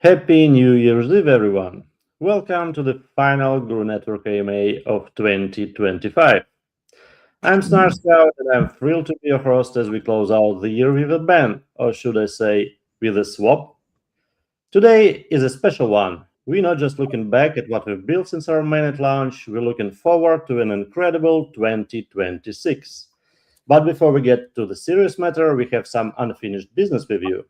Happy New Year's Eve, everyone. Welcome to the final Guru Network AMA of 2025. I'm Snar Scout and I'm thrilled to be your host as we close out the year with a bang, or should I say, with a swap. Today is a special one. We're not just looking back at what we've built since our mainnet launch, we're looking forward to an incredible 2026. But before we get to the serious matter, we have some unfinished business with you.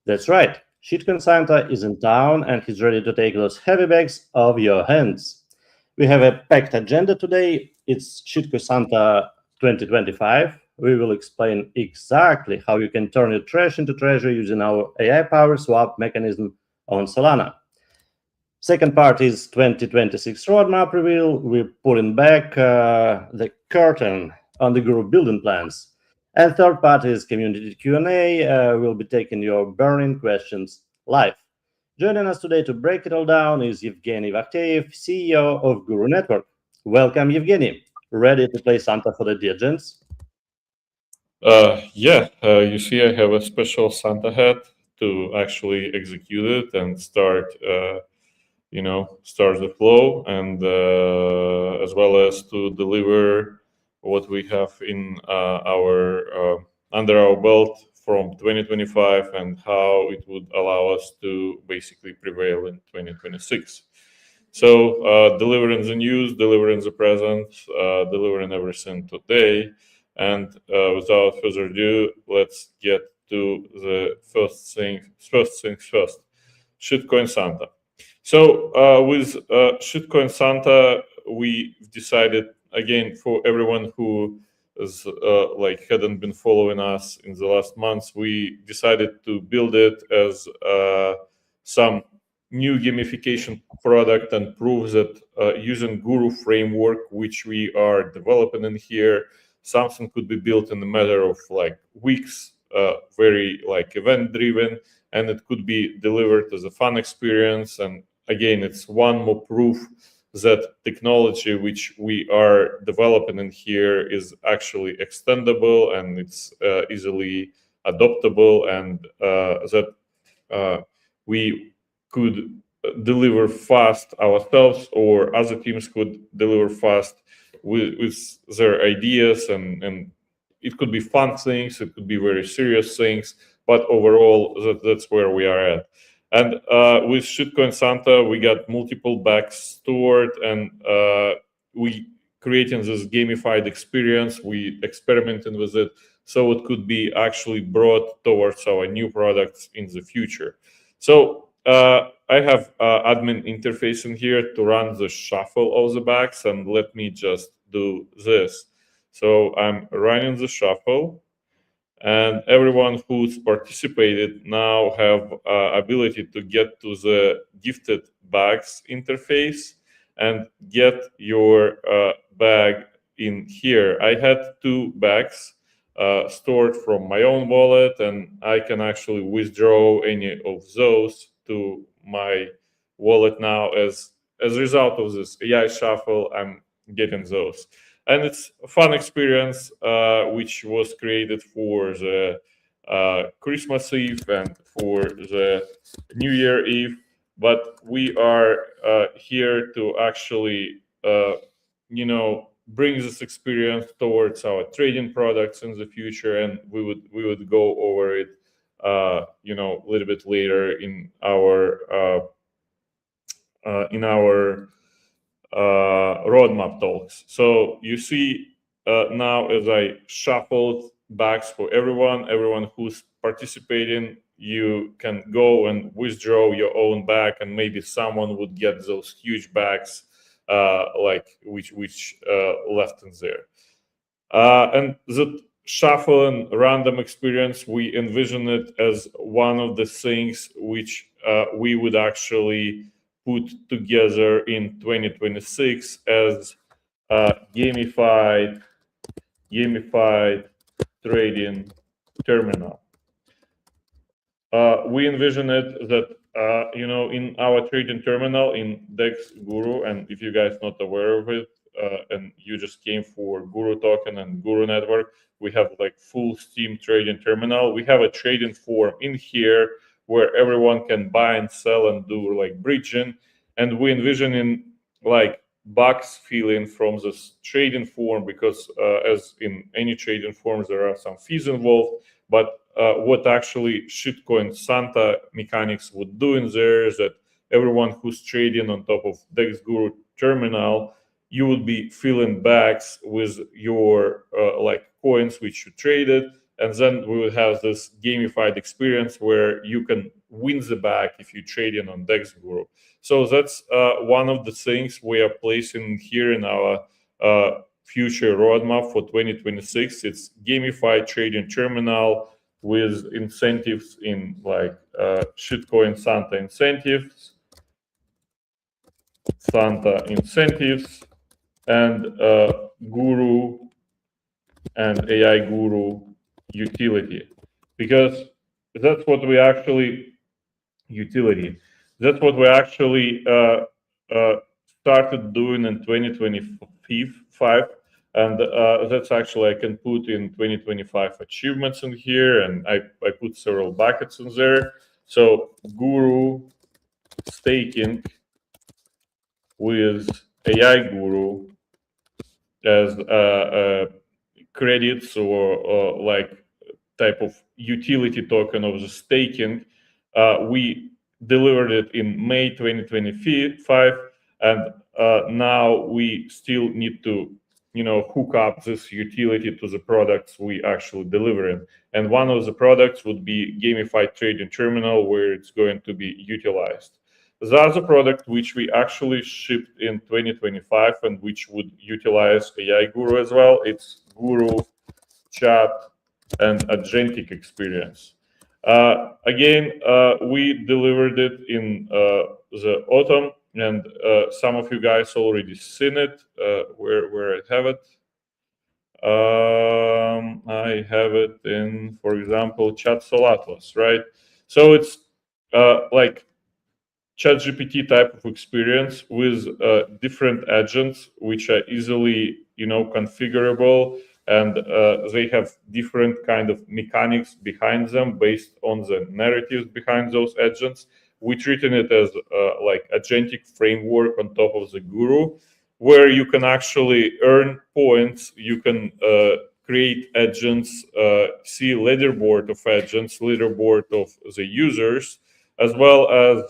That's right. Shitcoin Santa is in town and he's ready to take those heavy bags off your hands. We have a packed agenda today. It's Shitcoin Santa 2025. We will explain exactly how you can turn your trash into treasure using our AI-powered swap mechanism on Solana. Second part is 2026 roadmap reveal. We're pulling back the curtain on the Guru building plans. And third part is community Q&A. We'll be taking your burning questions live. Joining us today to break it all down is Yevgeny Vakhteev, CEO of Guru Network. Welcome, Yevgeny. Ready to play Santa for the Diligence? You see, I have a special Santa hat to actually execute it and start the flow, and as well as to deliver what we have in our under our belt from 2025 and how it would allow us to basically prevail in 2026. So delivering the news, delivering the present, delivering everything today. And without further ado, let's get to the first things first. Shitcoin Santa. So with Shitcoin Santa, we decided, again, for everyone who is hadn't been following us in the last months, we decided to build it as some new gamification product and prove that using Guru framework, which we are developing in here, something could be built in a matter of weeks, very event driven, and it could be delivered as a fun experience. And again, it's one more proof that technology which we are developing in here is actually extendable and it's easily adoptable, and that we could deliver fast ourselves, or other teams could deliver fast with their ideas, and it could be fun things, it could be very serious things, but overall that's where we are at. And with Shitcoin Santa, we got multiple bags stored, and we creating this gamified experience, we experimenting with it, so it could be actually brought towards our new products in the future. So I have admin interface in here to run the shuffle of the bags, and let me just do this. So I'm running the shuffle, and everyone who's participated now have ability to get to the gifted bags interface and get your bag in here. I had 2 bags stored from my own wallet, and I can actually withdraw any of those to my wallet now. As a result of this AI shuffle, I'm getting those. And it's a fun experience which was created for the Christmas Eve and for the New Year Eve. But we are here to actually, bring this experience towards our trading products in the future, and we would go over it, a little bit later in our roadmap talks. So you see now, as I shuffled bags for everyone who's participating, you can go and withdraw your own bag, and maybe someone would get those huge bags which left in there. And the shuffle and random experience, we envision it as one of the things which we would actually put together in 2026 as a gamified trading terminal. We envision it that in our trading terminal in Dex Guru, and if you guys not aware of it, and you just came for Guru token and Guru network, we have full Steam trading terminal. We have a trading form in here where everyone can buy and sell and do like bridging. And we envision in like bugs feeling from this trading form, because as in any trading forms, there are some fees involved. But what actually Shitcoin Santa mechanics would do in there is that everyone who's trading on top of DexGuru terminal, you would be filling bags with your like coins which you traded, and then we will have this gamified experience where you can win the bag if you trade in on DexGuru. So that's one of the things we are placing here in our future roadmap for 2026. It's gamified trading terminal with incentives in like Shitcoin Santa incentives, and Guru and AI Guru utility, because that's what we actually utility. That's what we actually started doing in 2025, and that's actually I can put in 2025 achievements in here, and I put several buckets in there. So Guru staking with AI Guru as credits or like type of utility token of the staking. We delivered it in May 2025, and now we still need to hook up this utility to the products we actually delivering. And one of the products would be gamified trading terminal, where it's going to be utilized. The other product which we actually shipped in 2025 and which would utilize AI Guru as well, it's Guru Chat and Agentic Experience. Again, we delivered it in the autumn, and some of you guys already seen it. Where I have it? I have it in, for example, Chat Atlas, right? So it's like ChatGPT type of experience with different agents, which are easily, configurable, and they have different kind of mechanics behind them based on the narratives behind those agents. We treating it as like agentic framework on top of the Guru, where you can actually earn points. You can create agents, see leaderboard of agents, leaderboard of the users, as well as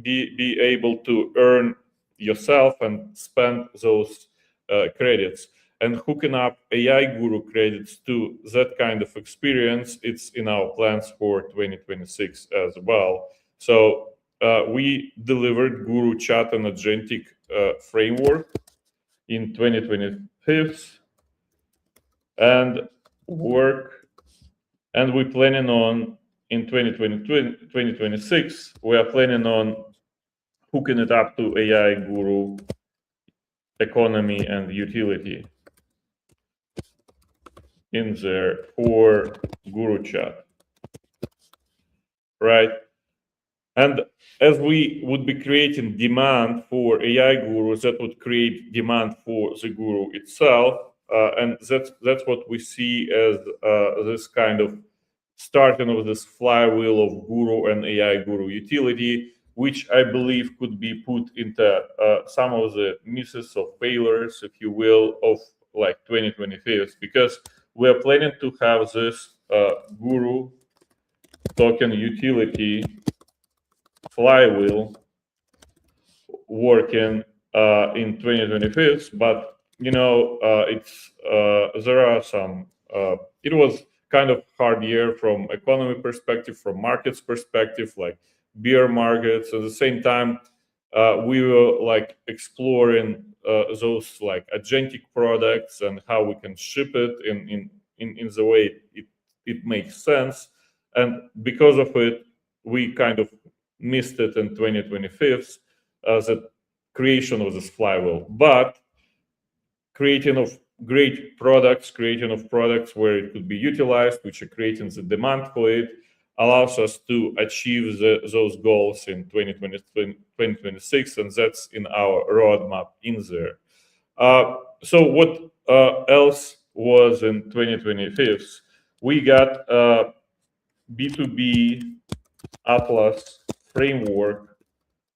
be able to earn yourself and spend those credits. And hooking up AI Guru credits to that kind of experience, it's in our plans for 2026 as well. So we delivered Guru Chat and Agentic framework in 2025 and work, and we're planning on in 2026, we are planning on hooking it up to AI Guru economy and utility in there for Guru Chat, right? And as we would be creating demand for AI gurus, that would create demand for the guru itself, and that's what we see as this kind of starting of this flywheel of guru and AI guru utility, which I believe could be put into some of the misses or failures, if you will, of like 2025, because we are planning to have this guru token utility flywheel working in 2025, but it's there are some. It was kind of hard year from economy perspective, from markets perspective, like bear markets. At the same time, we were like exploring those like agentic products and how we can ship it in the way it makes sense. And because of it, we kind of missed it in 2025 as a creation of this flywheel. But creating of creating of products where it could be utilized, which are creating the demand for it, allows us to achieve those goals in 2026, and that's in our roadmap in there. So what else was in 2025? We got B2B Atlas framework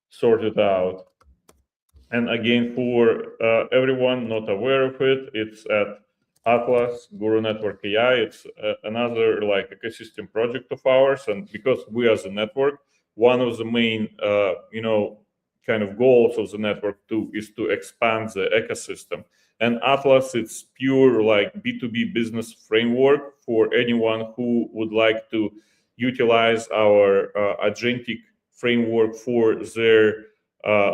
sorted out. And again, for everyone not aware of it, it's at Atlas Guru Network AI. It's another like ecosystem project of ours, and because we as a network, one of the main kind of goals of the network too is to expand the ecosystem. And Atlas, it's pure like B2B business framework for anyone who would like to utilize our agentic framework for their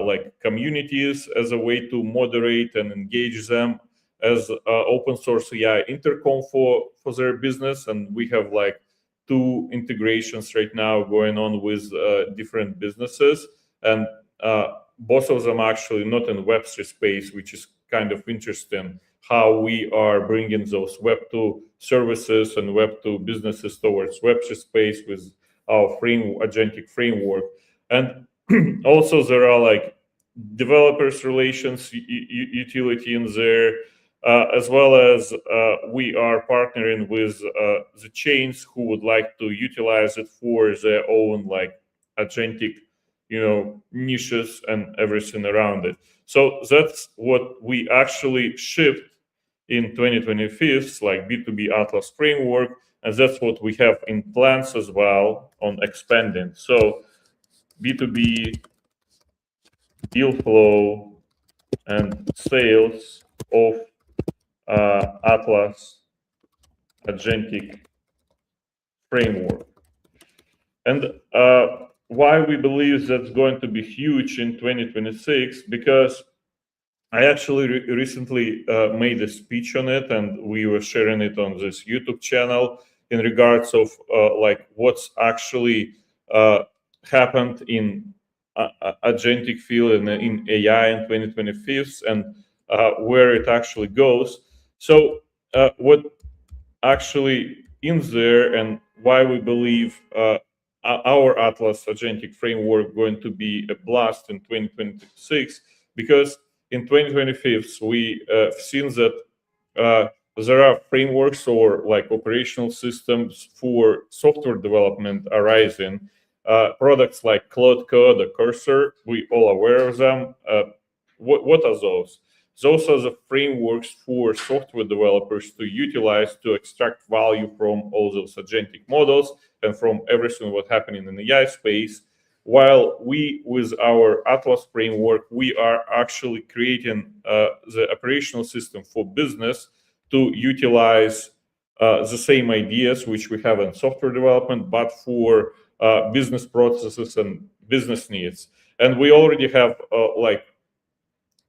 like communities as a way to moderate and engage them as open source AI intercom for their business. And we have like two integrations right now going on with different businesses, and both of them actually not in Web3 space, which is kind of interesting how we are bringing those Web2 services and Web2 businesses towards Web3 space with our agentic framework. And also there are like developers relations utility in there, as well as we are partnering with the chains who would like to utilize it for their own like agentic niches and everything around it. So that's what we actually shipped in 2025, like B2B Atlas framework, and that's what we have in plans as well on expanding. So B2B deal flow and sales of Atlas agentic framework. And why we believe that's going to be huge in 2026, because I actually recently made a speech on it, and we were sharing it on this YouTube channel in regards of like what's actually happened in agentic field and in AI in 2025 and where it actually goes. So what actually in there and why we believe our Atlas agentic framework going to be a blast in 2026, because in 2025 we seen that there are frameworks or like operational systems for software development arising. Products like Cloud Code or Cursor, we all aware of them. What are those? Those are the frameworks for software developers to utilize to extract value from all those agentic models and from everything what's happening in the AI space. While we, with our Atlas framework, we are actually creating the operational system for business to utilize the same ideas which we have in software development, but for business processes and business needs. And we already have like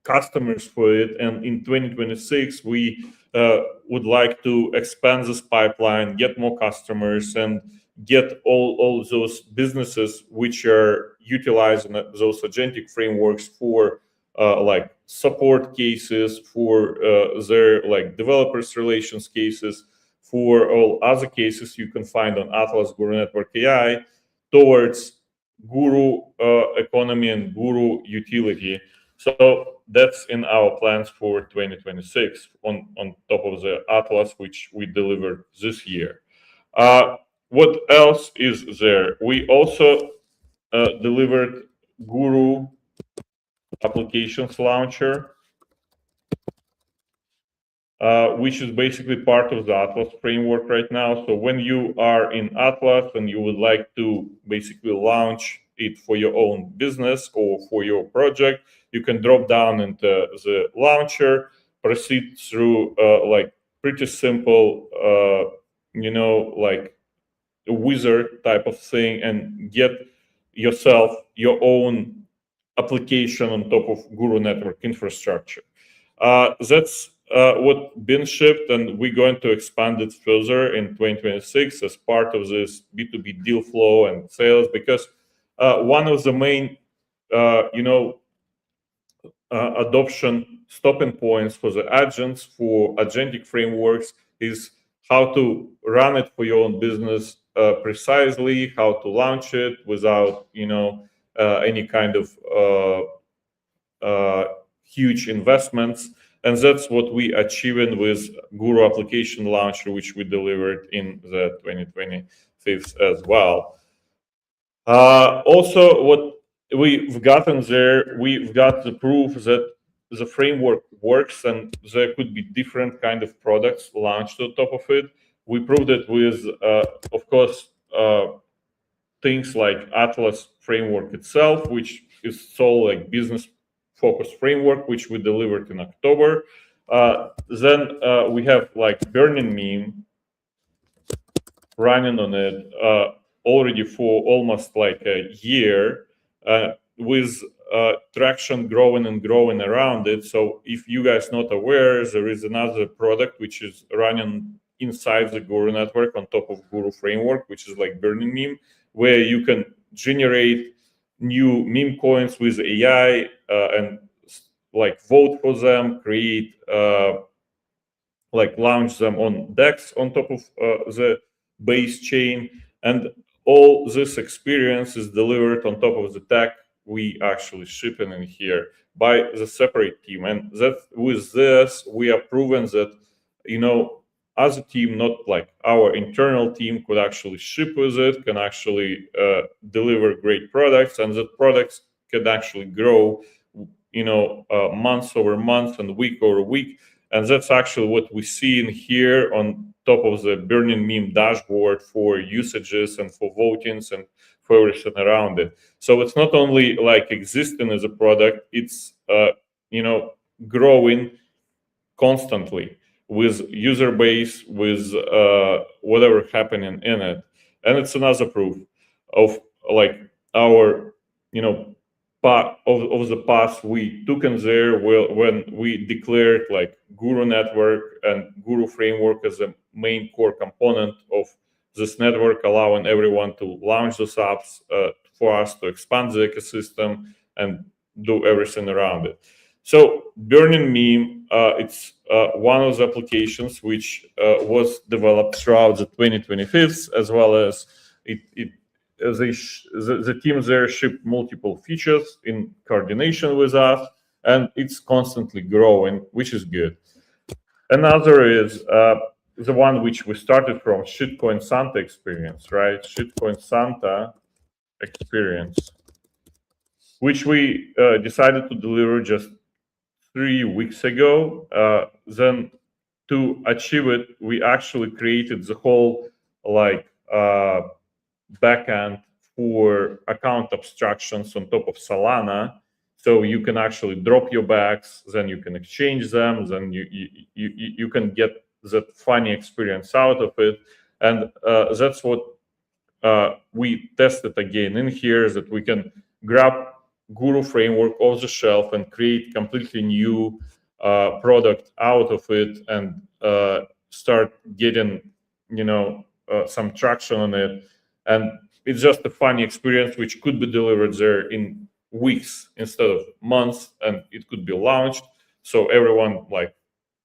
customers for it. And in 2026, we would like to expand this pipeline, get more customers, and get all those businesses which are utilizing those agentic frameworks for like support cases, for their like developers relations cases, for all other cases you can find on Atlas Guru Network AI towards Guru economy and Guru utility. So that's in our plans for 2026 on top of the Atlas, which we delivered this year. What else is there? We also delivered Guru Applications Launcher, which is basically part of the Atlas framework right now. So when you are in Atlas and you would like to basically launch it for your own business or for your project, you can drop down into the launcher, proceed through like pretty simple, like a wizard type of thing, and get yourself your own application on top of Guru Network infrastructure. That's what been shipped, and we're going to expand it further in 2026 as part of this B2B deal flow and sales, because one of the main, adoption stopping points for the agents for agentic frameworks is how to run it for your own business precisely, how to launch it without, any kind of huge investments. And that's what we achieved with Guru Application Launcher, which we delivered in the 2025 as well. Also, what we've gotten there, we've got the proof that the framework works, and there could be different kind of products launched on top of it. We proved it with, of course, things like Atlas framework itself, which is sole like business focused framework, which we delivered in October. Then we have like Burning Meme running on it already for almost like a year, with traction growing and growing around it. So if you guys not aware, there is another product which is running inside the Guru network on top of Guru framework, which is like Burning Meme, where you can generate new meme coins with AI, and like vote for them, create like launch them on DEX on top of the base chain, and all this experience is delivered on top of the tech we actually shipping in here by the separate team. And that with this we are proven that, as a team, not like our internal team, could actually ship with it, can actually deliver great products, and that products can actually grow, months over months and week over week. And that's actually what we see in here on top of the Burning Meme dashboard for usages and for votings and for everything around it. So it's not only like existing as a product, it's growing constantly with user base, with whatever happening in it. And it's another proof of like our, part of the path we took in there when we declared like Guru network and Guru framework as a main core component of this network, allowing everyone to launch those apps, for us to expand the ecosystem and do everything around it. So Burning Meme, it's one of the applications which was developed throughout the 2025, as well as the team there shipped multiple features in coordination with us, and it's constantly growing, which is good. Another is the one which we started from, Shitcoin Santa experience, right? Shitcoin Santa experience, which we decided to deliver just 3 weeks ago. Then to achieve it, we actually created the whole like backend for account abstractions on top of Solana. So you can actually drop your bags, then you can exchange them, then you can get that funny experience out of it. And that's what we tested again in here, that we can grab Guru framework off the shelf and create completely new product out of it, and start getting some traction on it. And it's just a funny experience which could be delivered there in weeks instead of months, and it could be launched, so everyone like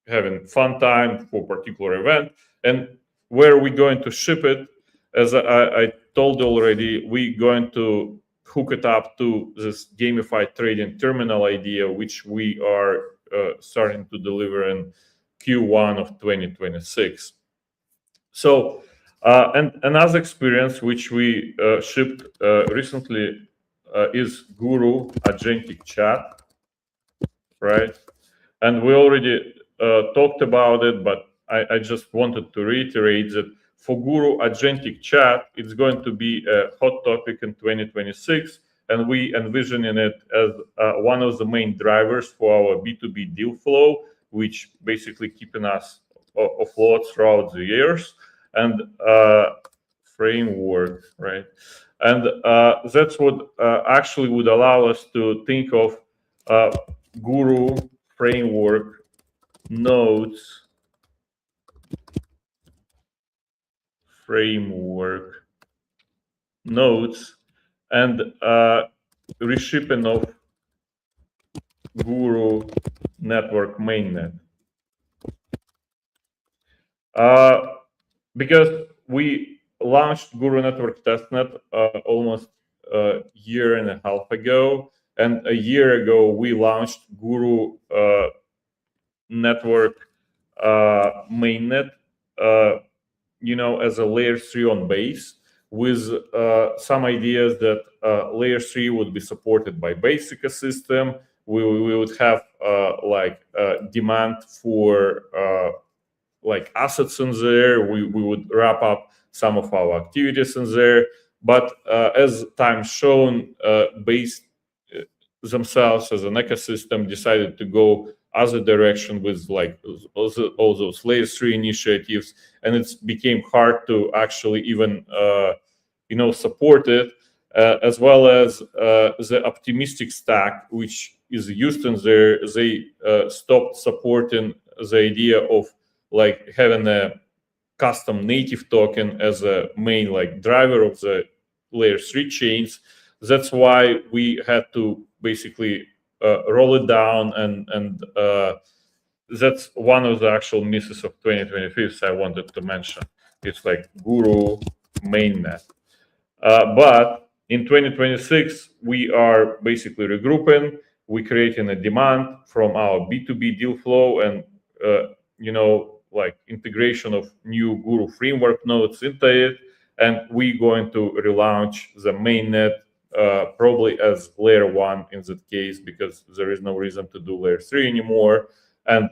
having fun time for particular event. And where are we going to ship it? As I told you already, we're going to hook it up to this gamified trading terminal idea, which we are starting to deliver in Q1 of 2026. So, and another experience which we shipped recently is Guru Agentic Chat, right? And we already talked about it, but I just wanted to reiterate that for Guru Agentic Chat, it's going to be a hot topic in 2026, and we envisioning it as one of the main drivers for our B2B deal flow, which basically keeping us afloat throughout the years. And framework, right? And that's what actually would allow us to think of Guru framework nodes, and reshipping of Guru network mainnet. Because we launched Guru Network Testnet almost a year and a half ago, and a year ago we launched Guru Network mainnet, as a layer 3 on base, with some ideas that layer 3 would be supported by base ecosystem. We would have demand for like assets in there. We would wrap up some of our activities in there. But as time shown, base themselves as an ecosystem decided to go other direction with like all those layer 3 initiatives, and it became hard to actually even support it, as well as the optimistic stack which is used in there. They stopped supporting the idea of like having a custom native token as a main like driver of the layer 3 chains. That's why we had to basically roll it down, and that's one of the actual misses of 2025 I wanted to mention. It's like Guru mainnet. But in 2026, we are basically regrouping. We creating a demand from our B2B deal flow, and like integration of new Guru framework nodes into it. And we going to relaunch the mainnet probably as layer 1 in that case, because there is no reason to do layer 3 anymore. And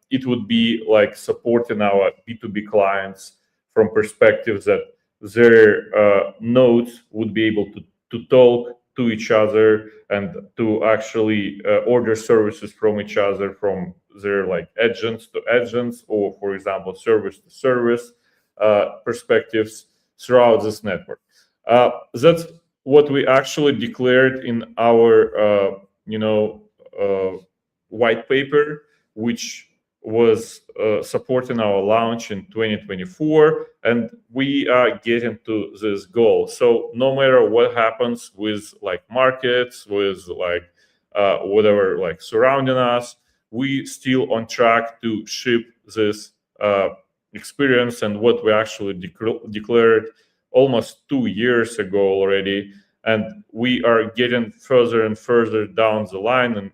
it would be like supporting our B2B clients from perspective that their nodes would be able to talk to each other and to actually order services from each other, from their like agents to agents, or for example service to service perspectives throughout this network. That's what we actually declared in our white paper, which was supporting our launch in 2024, and we are getting to this goal. So no matter what happens with like markets, with like whatever like surrounding us, we still on track to ship this experience and what we actually declared almost 2 years ago already. And we are getting further and further down the line, and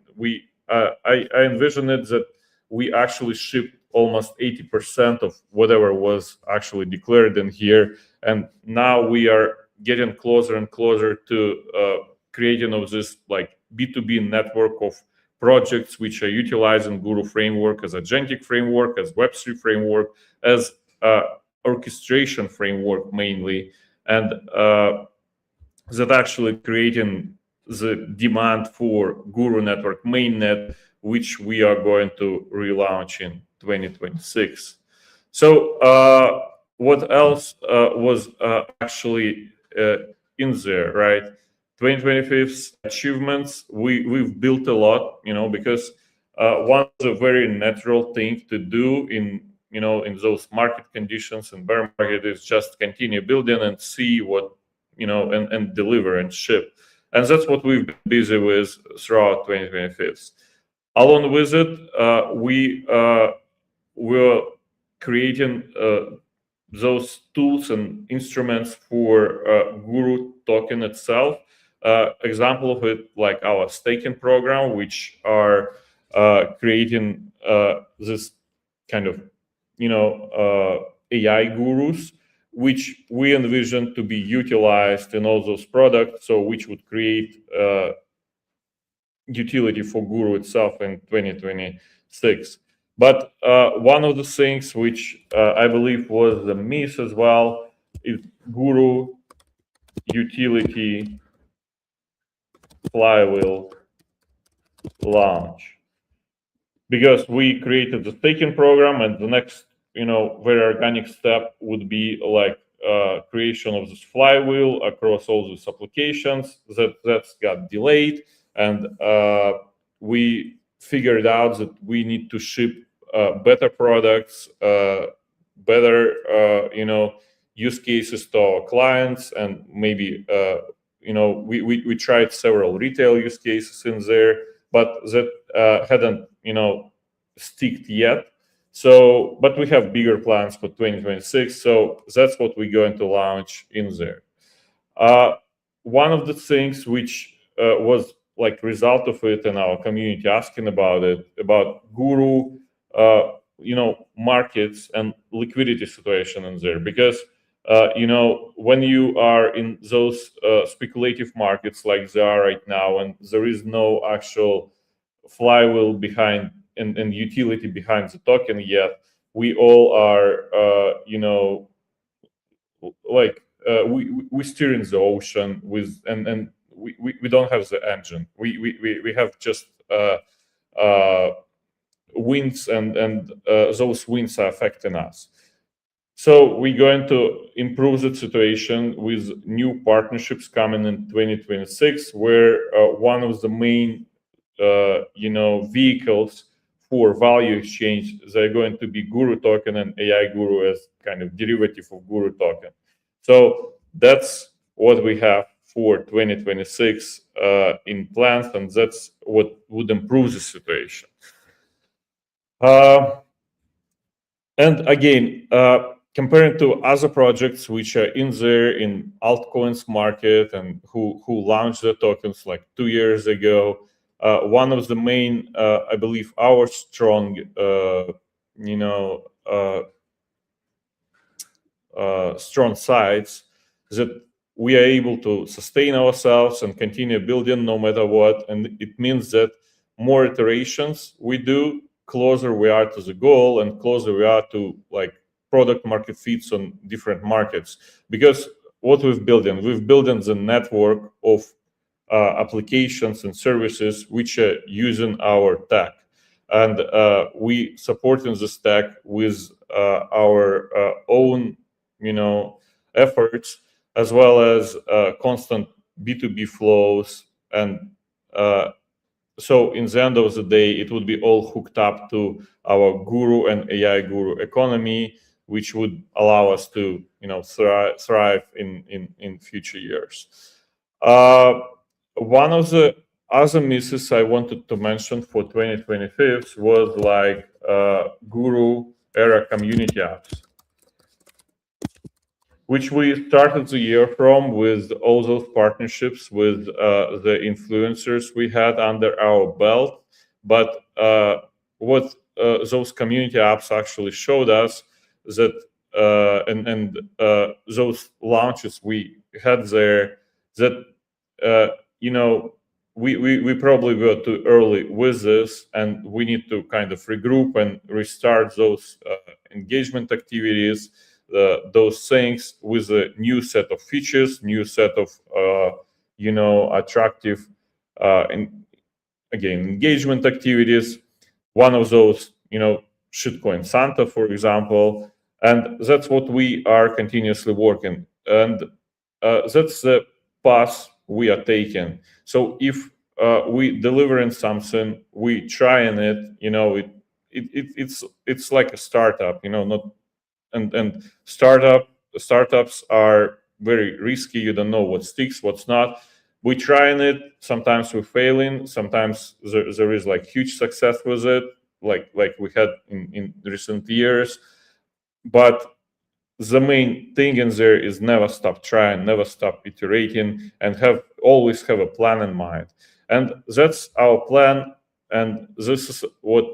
I envision it that we actually shipped almost 80% of whatever was actually declared in here. And now we are getting closer and closer to creating of this like B2B network of projects which are utilizing Guru framework as agentic framework, as Web3 framework, as orchestration framework mainly, and that actually creating the demand for Guru network mainnet, which we are going to relaunch in 2026. So what else was actually in there, right? 2025's achievements, we've built a lot, because one of the very natural thing to do in those market conditions and bear market is just continue building and see what and deliver and ship. And that's what we've been busy with throughout 2025. Along with it, we were creating those tools and instruments for Guru token itself. Example of it, like our staking program, which are creating this kind of AI gurus, which we envision to be utilized in all those products, so which would create utility for Guru itself in 2026. But one of the things which I believe was the miss as well is Guru utility flywheel launch, because we created the staking program, and the next very organic step would be like creation of this flywheel across all these applications. That's got delayed, and we figured out that we need to ship better products, better use cases to our clients, and maybe we tried several retail use cases in there, but that hadn't sticked yet. So, but we have bigger plans for 2026. So that's what we're going to launch in there. One of the things which was like result of it, and our community asking about it, about Guru, markets and liquidity situation in there, because when you are in those speculative markets like they are right now, and there is no actual flywheel behind and utility behind the token yet, we all are, like we steer in the ocean with, and we don't have the engine. We have just uh, winds, and those winds are affecting us. So we're going to improve the situation with new partnerships coming in 2026, where one of the main, vehicles for value exchange, they're going to be Guru token and AI Guru as kind of derivative of Guru token. So that's what we have for 2026 in plans, and that's what would improve the situation. Uh, and again, comparing to other projects which are in there in altcoins market and who launched the tokens like 2 years ago, one of the main, I believe, our strong, strong sides that we are able to sustain ourselves and continue building no matter what. And it means that more iterations we do, closer we are to the goal and closer we are to like product market fits on different markets. Because what we've built in the network of applications and services which are using our tech, and we supporting the stack with our own efforts, as well as constant B2B flows. And so in the end of the day, it would be all hooked up to our Guru and AI Guru economy, which would allow us to thrive in future years. One of the other misses I wanted to mention for 2025 was like Guru era community apps, which we started the year from with all those partnerships with the influencers we had under our belt. But what those community apps actually showed us that, and those launches we had there, that we probably were too early with this, and we need to kind of regroup and restart those engagement activities, those things with a new set of features, new set of attractive and again engagement activities. One of those, Shitcoin Santa, for example, and that's what we are continuously working, and that's the path we are taking. So if we delivering something, we trying it, it's like a startup, not and startups are very risky. You don't know what sticks, what's not. We trying it, sometimes we're failing, sometimes there is like huge success with it, like we had in recent years. But the main thing in there is never stop trying, never stop iterating, and always have a plan in mind. And that's our plan, and this is what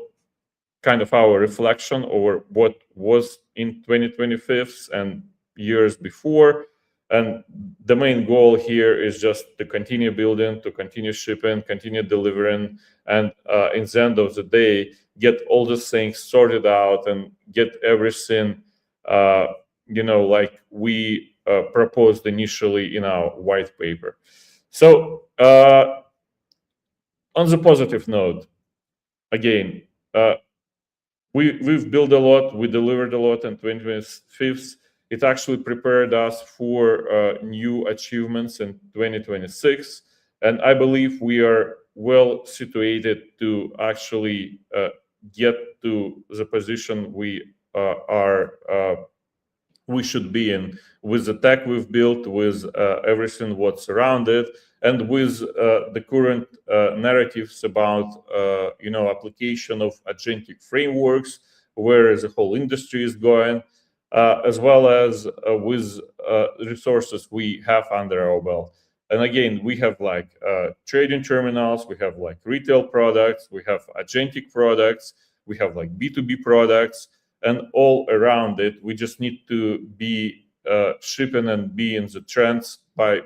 kind of our reflection over what was in 2025 and years before. And the main goal here is just to continue building, to continue shipping, continue delivering, and in the end of the day, get all the things sorted out and get everything, like we proposed initially in our white paper. So on the positive note, again, we've built a lot, we delivered a lot in 2025. It actually prepared us for new achievements in 2026, and I believe we are well situated to actually get to the position we should be in, with the tech we've built, with everything what's around it, and with the current narratives about application of agentic frameworks, where the whole industry is going, as well as with resources we have under our belt. And again, we have like trading terminals, we have like retail products, we have agentic products, we have like B2B products, and all around it we just need to be shipping and be in the trends by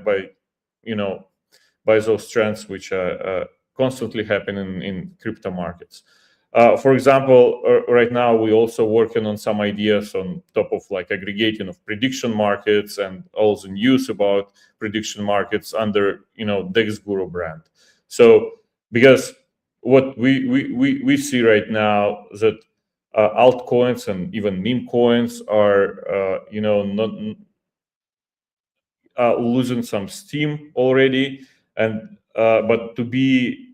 by those trends which are constantly happening in crypto markets. For example, right now we also working on some ideas on top of like aggregating of prediction markets and all the news about prediction markets under Dex Guru brand. So because what we see right now that altcoins and even meme coins are not losing some steam already, and but to be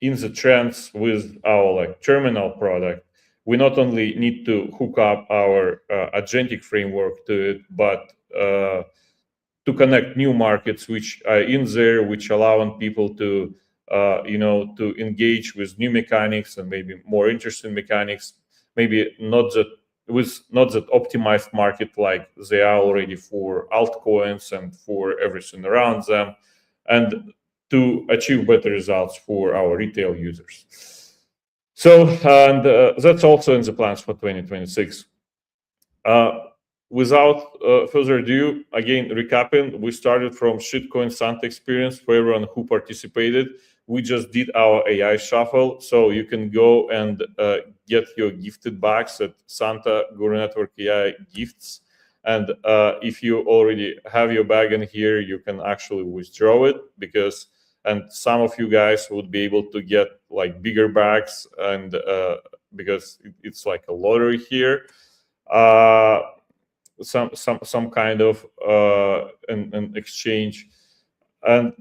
in the trends with our like terminal product, we not only need to hook up our agentic framework to it, but to connect new markets which are in there, which allowing people to to engage with new mechanics and maybe more interesting mechanics, maybe not that optimized market like they are already for altcoins and for everything around them, and to achieve better results for our retail users. So, and that's also in the plans for 2026. Without further ado, again, recapping, we started from Shitcoin Santa experience for everyone who participated. We just did our AI shuffle, so you can go and get your gifted bags at santa.gurunetwork.ai gifts. And if you already have your bag in here, you can actually withdraw it, because and some of you guys would be able to get like bigger bags, and because it's like a lottery here. Some kind of an exchange, and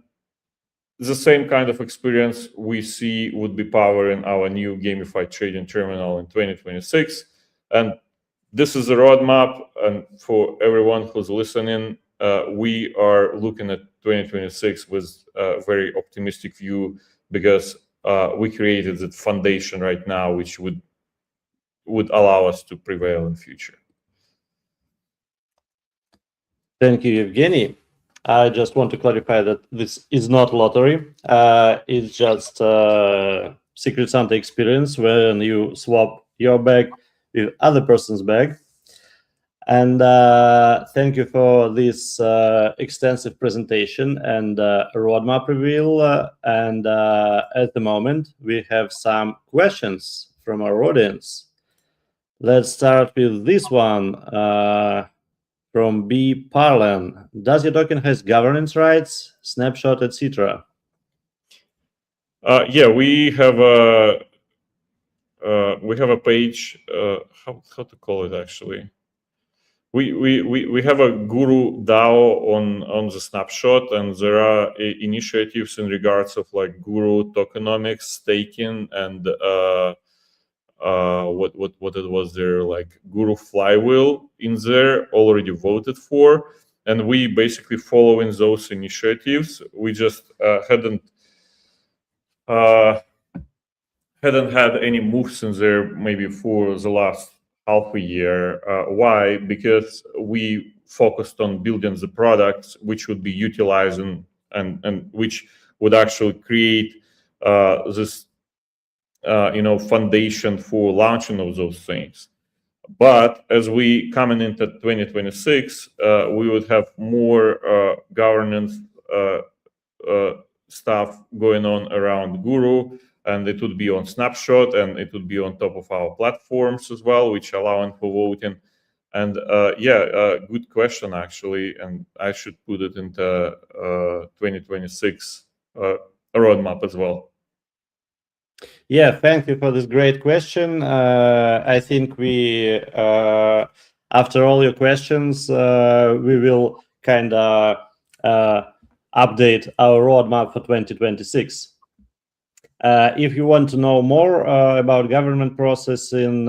the same kind of experience we see would be powering our new gamified trading terminal in 2026. And this is a roadmap, and for everyone who's listening, we are looking at 2026 with a very optimistic view, because we created that foundation right now which would allow us to prevail in future. Thank you, Evgeny. I just want to clarify that this is not lottery. It's just Secret Santa experience when you swap your bag with other person's bag. And thank you for this extensive presentation and roadmap reveal. And at the moment, we have some questions from our audience. Let's start with this one. From B. Parlan, does your token has governance rights, snapshot, etc.? Yeah, we have a page. How to call it actually? We have a Guru DAO on the snapshot, and there are initiatives in regards of like Guru tokenomics, staking, and what it was there, like Guru flywheel in there already voted for, and we basically following those initiatives. We just hadn't had any moves in there maybe for the last half a year. Why? Because we focused on building the products which would be utilizing and which would actually create this foundation for launching of those things. But as we coming into 2026, we would have more governance stuff going on around Guru, and it would be on Snapshot, and it would be on top of our platforms as well, which allowing for voting. And good question actually, and I should put it into 2026 roadmap as well. Yeah, thank you for this great question. I think we, after all your questions, we will kind of update our roadmap for 2026. If you want to know more about government processing,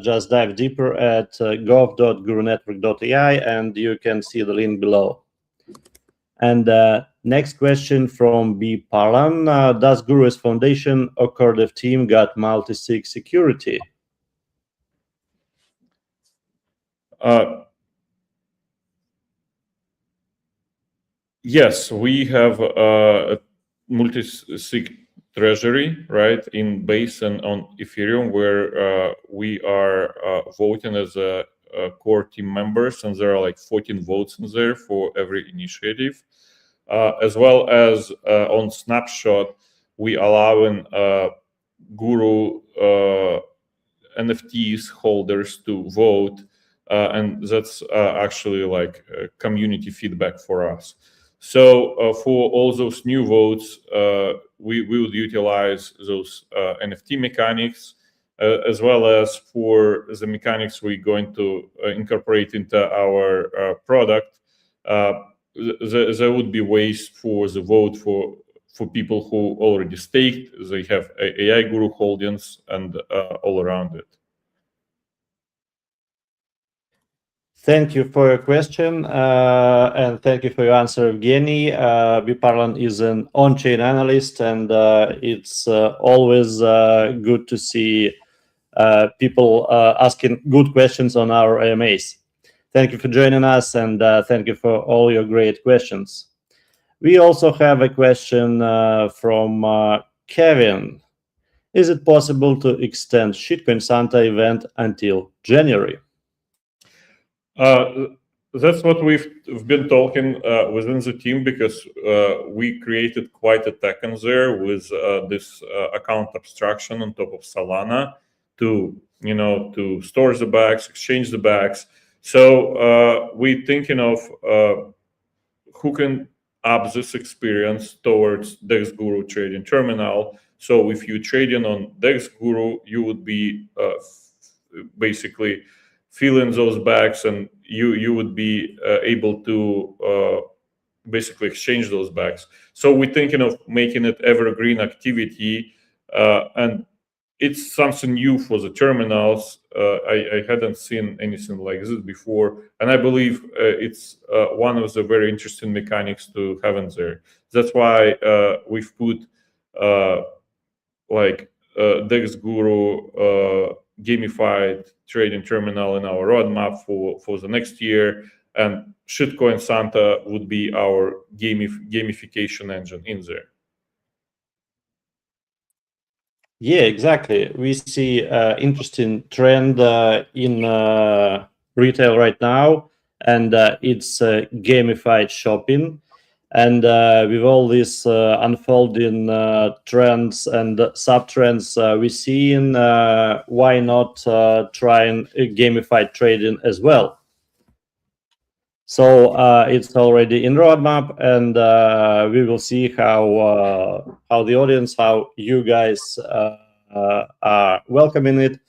just dive deeper at gov.gurunetwork.ai, and you can see the link below. And next question from B. Parlan. Does Guru's foundation or core dev team got multi-sig security? Yes, we have a multi-sig treasury, right, in based on Ethereum, where we are voting as a core team members, and there are like 14 votes in there for every initiative. As well as on Snapshot, we allow in Guru NFTs holders to vote, and that's actually like community feedback for us. So for all those new votes, we would utilize those NFT mechanics, as well as for the mechanics we're going to incorporate into our product. There would be ways for the vote for people who already staked. They have AI Guru holdings and all around it. Thank you for your question, and thank you for your answer, Evgeny. Biparlan is an on-chain analyst, and it's always good to see people asking good questions on our AMAs. Thank you for joining us, and thank you for all your great questions. We also have a question from Kevin. Is it possible to extend Shitcoin Santa event until January? That's what we've been talking within the team, because we created quite a tech in there with this account abstraction on top of Solana to store the bags, exchange the bags. So we're thinking of who can up this experience towards DEX Guru trading terminal. So if you trading on DEX Guru, you would be basically filling those bags, and you would be able to basically exchange those bags. So we're thinking of making it evergreen activity, and it's something new for the terminals. I hadn't seen anything like this before, and I believe it's one of the very interesting mechanics to have in there. That's why we've put DEX Guru gamified trading terminal in our roadmap for the next year, and Shitcoin Santa would be our gamification engine in there. Yeah, exactly. We see interesting trend in retail right now, and it's gamified shopping. And with all these unfolding trends and sub-trends we see in, why not trying gamified trading as well? So it's already in roadmap, and we will see how the audience, how you guys are welcoming it,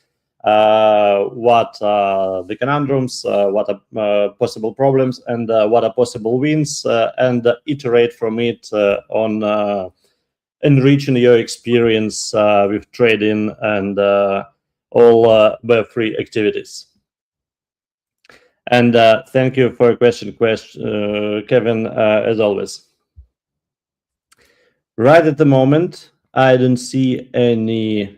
what the conundrums, what are possible problems, and what are possible wins, and iterate from it on enriching your experience with trading and all Web3 activities. And thank you for your question, Kevin, as always. Right at the moment, I don't see any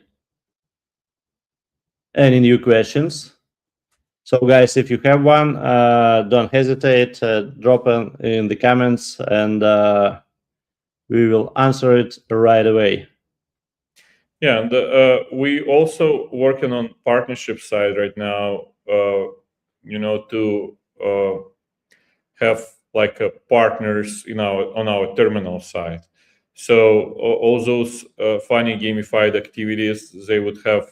new questions. So guys, if you have one, don't hesitate, drop it in the comments, and we will answer it right away. Yeah, and we also working on partnership side right now, to have like partners on our terminal side. So all those funny gamified activities, they would have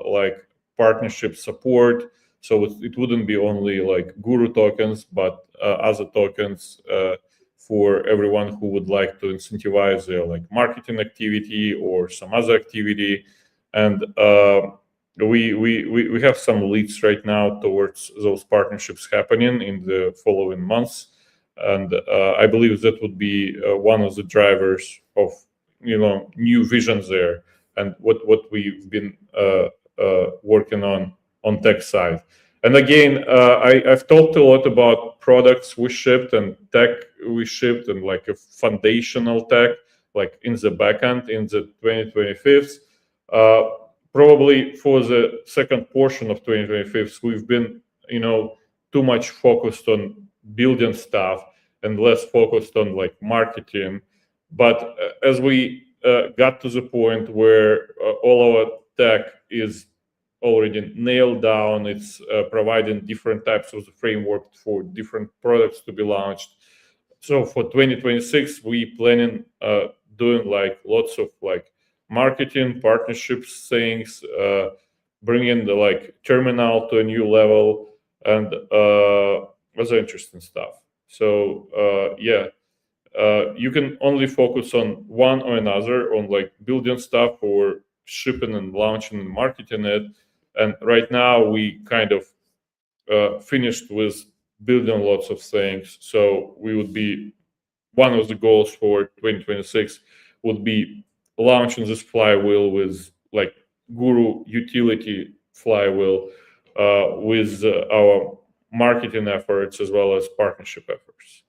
like partnership support. So it wouldn't be only like Guru tokens, but other tokens for everyone who would like to incentivize their like marketing activity or some other activity. And we have some leads right now towards those partnerships happening in the following months, and I believe that would be one of the drivers of new visions there, and what we've been working on tech side. And again, I've talked a lot about products we shipped and tech we shipped, and like a foundational tech, like in the backend in the 2025. Probably for the second portion of 2025, we've been too much focused on building stuff and less focused on like marketing. But as we got to the point where all our tech is already nailed down. It's providing different types of the framework for different products to be launched. So for 2026, we planning doing like lots of like marketing partnerships things, bringing the like terminal to a new level, and other interesting stuff. So yeah, you can only focus on one or another, on like building stuff or shipping and launching and marketing it. And right now we kind of finished with building lots of things. So we would be, one of the goals for 2026 would be launching this flywheel with like Guru utility flywheel, with our marketing efforts as well as partnership efforts.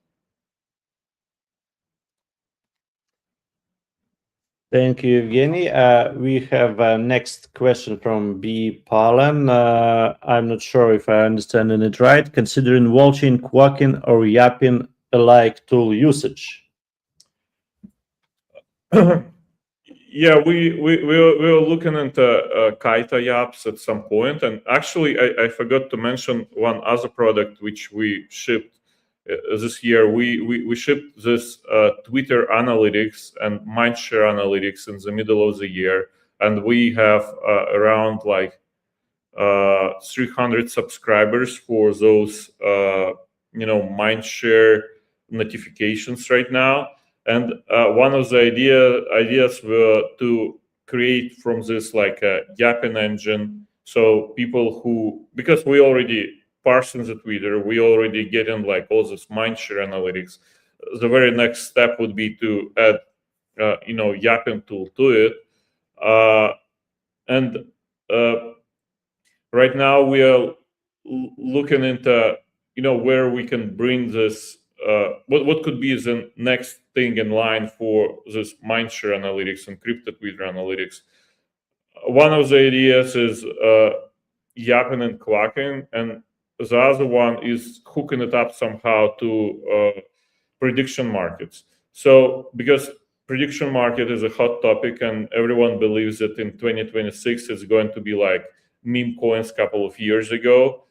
Thank you, Evgeny. We have a next question from B. Palan. I'm not sure if I understand it right. Considering watching, quacking, or yapping alike tool usage. Yeah, we were looking into Kaita apps at some point, and actually I forgot to mention one other product which we shipped this year. We shipped this Twitter analytics and mindshare analytics in the middle of the year, and we have around like 300 subscribers for those mindshare notifications right now. And one of the ideas were to create from this like a yapping engine, so people who, because we already parsing the Twitter, we already getting like all this mindshare analytics. The very next step would be to add yapping tool to it, and right now we are looking into where we can bring this, what could be the next thing in line for this mindshare analytics and crypto Twitter analytics. One of the ideas is yapping and quacking, and the other one is hooking it up somehow to prediction markets. So because prediction market is a hot topic and everyone believes that in 2026 it's going to be like meme coins a couple of years ago,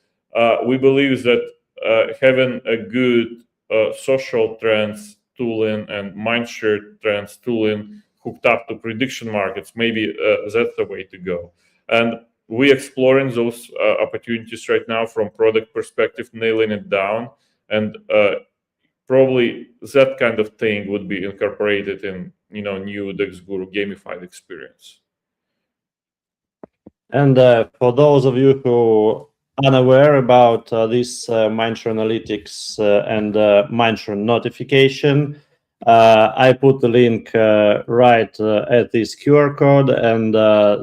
we believe that having a good social trends tooling and mindshare trends tooling hooked up to prediction markets, maybe that's the way to go. And we're exploring those opportunities right now from product perspective, nailing it down, and probably that kind of thing would be incorporated in new Dex Guru gamified experience. And for those of you who are unaware about this mindshare analytics and mindshare notification, I put the link right at this QR code, and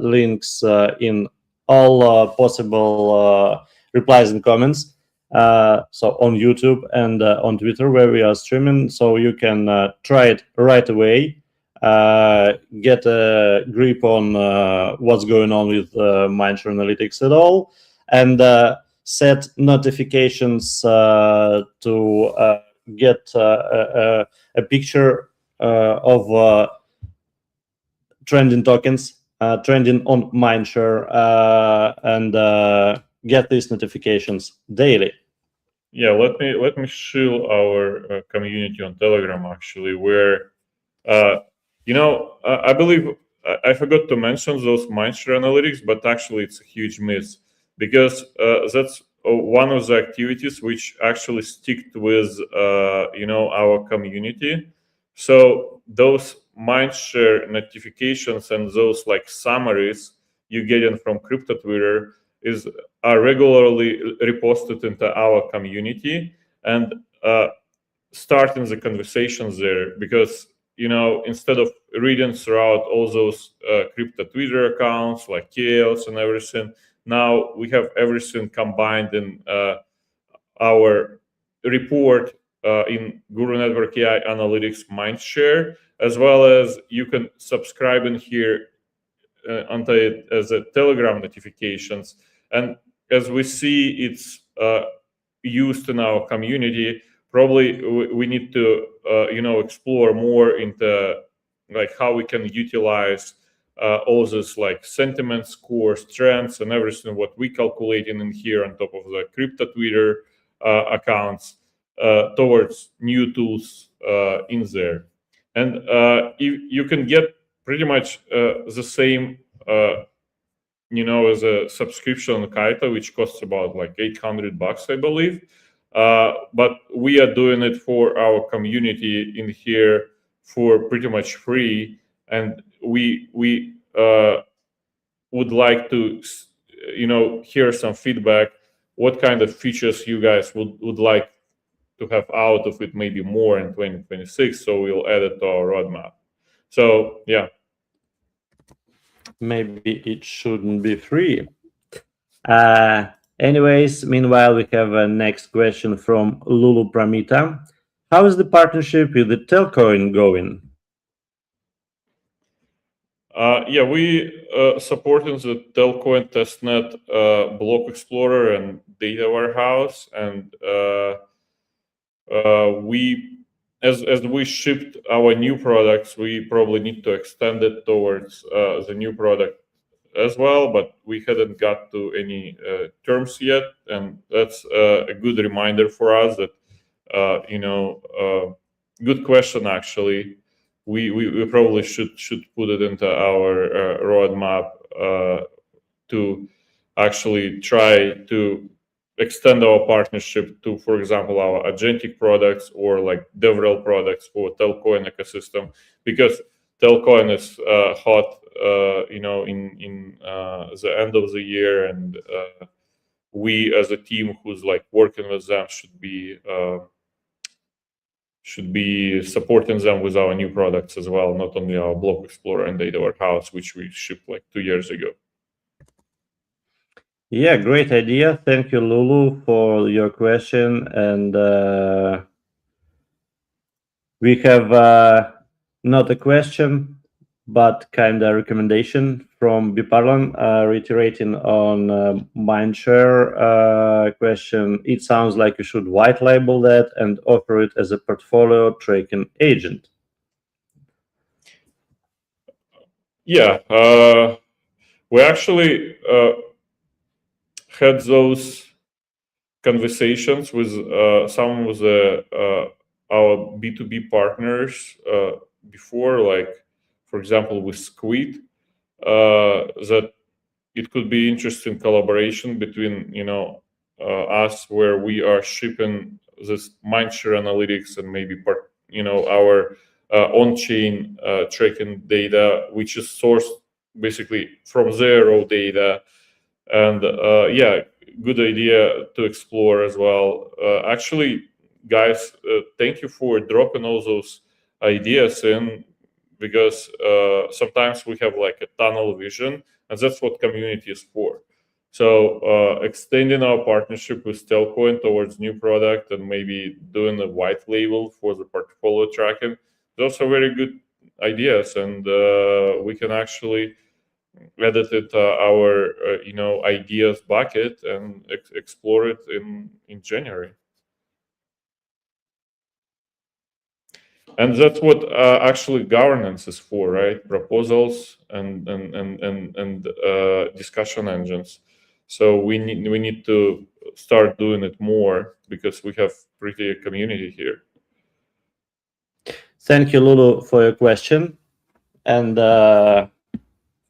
links in all possible replies and comments. So on YouTube and on Twitter, where we are streaming, so you can try it right away. Get a grip on what's going on with mindshare analytics at all, and set notifications to get a picture of trending tokens, trending on mindshare, and get these notifications daily. Yeah, let me show our community on Telegram actually, where I believe I forgot to mention those mindshare analytics, but actually it's a huge miss, because that's one of the activities which actually stick with our community. So those mindshare notifications and those like summaries you getting from crypto Twitter are regularly reposted into our community, and starting the conversations there, because instead of reading throughout all those crypto Twitter accounts like chaos and everything, now we have everything combined in our report in Guru Network AI Analytics Mindshare, as well as you can subscribe in here onto it as a Telegram notifications. And as we see it's used in our community, probably we need to explore more into like how we can utilize all this like sentiment scores, trends, and everything what we calculating in here on top of the crypto Twitter accounts towards new tools in there. And you can get pretty much the same as a subscription on Kaita, which costs about like $800, I believe. But we are doing it for our community in here for pretty much free, and we would like to hear some feedback. What kind of features you guys would like to have out of it, maybe more in 2026? So we'll add it to our roadmap. So yeah. Maybe it shouldn't be free. Anyways, meanwhile, we have a next question from Lulu Pramita. How is the partnership with the Telcoin going? Yeah, we supporting the Telcoin testnet block explorer and data warehouse, and we as we shipped our new products, we probably need to extend it towards the new product as well, but we hadn't got to any terms yet, and that's a good reminder for us that good question actually. We probably should put it into our roadmap to actually try to extend our partnership to, for example, our agentic products or like DevRel products for Telcoin ecosystem, because Telcoin is hot, in the end of the year, and we as a team who's like working with them should be supporting them with our new products as well, not only our block explorer and data warehouse, which we shipped like 2 years ago. Yeah, great idea. Thank you, Lulu, for your question. And we have not a question, but kind of recommendation from Biparlan, reiterating on Mindshare question. It sounds like you should white label that and offer it as a portfolio tracking agent. Yeah, we actually had those conversations with some of our B2B partners before, like for example with Squid, that it could be interesting collaboration between us, where we are shipping this mindshare analytics and maybe our on-chain tracking data, which is sourced basically from their raw data. And yeah, good idea to explore as well. Actually, guys, thank you for dropping all those ideas in, because sometimes we have like a tunnel vision, and that's what community is for. So extending our partnership with Telcoin towards new product and maybe doing a white label for the portfolio tracking, those are very good ideas, and we can actually added it our ideas bucket and explore it in January. And that's what actually governance is for, right? Proposals and discussion engines. So we need to start doing it more, because we have pretty a community here. Thank you, Lulu, for your question. And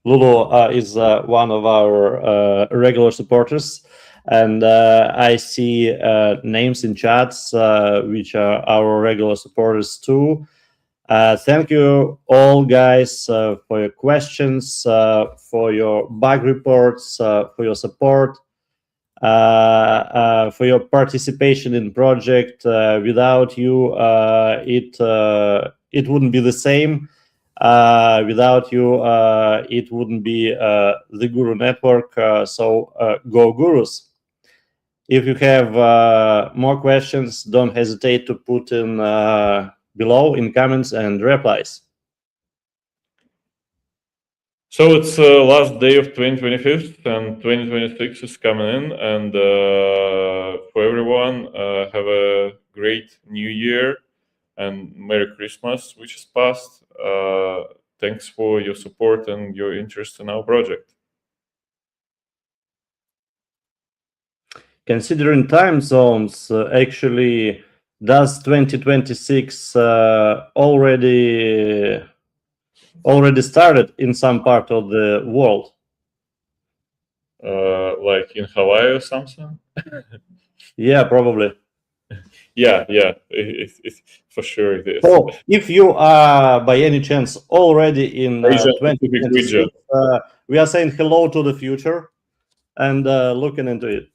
Lulu is one of our regular supporters, and I see names in chats which are our regular supporters too. Thank you all, guys, for your questions, for your bug reports, for your support, for your participation in project. Without you, it wouldn't be the same. Without you, it wouldn't be the Guru Network. So go Gurus. If you have more questions, don't hesitate to put in below in comments and replies. So it's last day of 2025, and 2026 is coming in. And for everyone, have a great New Year and Merry Christmas, which is past. thanks for your support and your interest in our project. Considering time zones, actually, does 2026 already started in some part of the world? Like in Hawaii or something? Yeah, probably. Yeah, for sure it is. So, if you are by any chance already in Asia Pacific 2026, region. we are saying hello to the future and looking into it.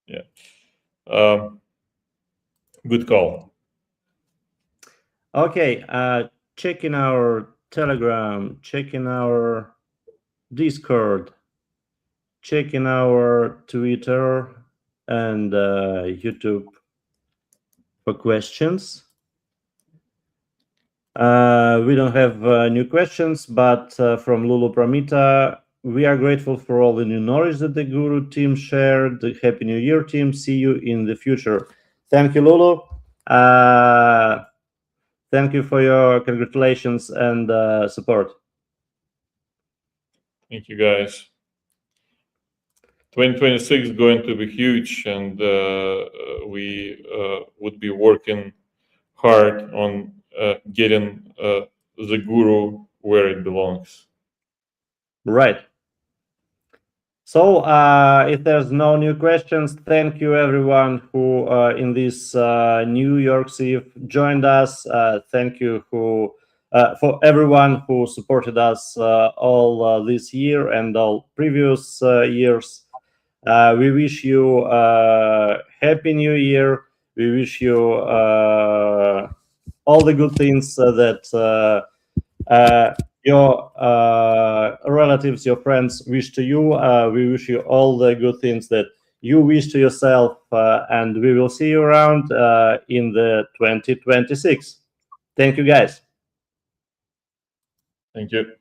Yeah. Good call. Okay, checking our Telegram, checking our Discord, checking our Twitter and YouTube for questions. We don't have new questions, but from Lulu Pramita, we are grateful for all the new knowledge that the Guru team shared. The Happy New Year team. See you in the future. Thank you, Lulu. Thank you for your congratulations and support. Thank you, guys. 2026 is going to be huge, and we would be working hard on getting the Guru where it belongs. Right. So, if there's no new questions, thank you everyone who in this New York Eve joined us. Thank you for everyone who supported us all this year and all previous years. We wish you Happy New Year. We wish you all the good things that your relatives, your friends wish to you. We wish you all the good things that you wish to yourself, and we will see you around in the 2026. Thank you, guys. Thank you.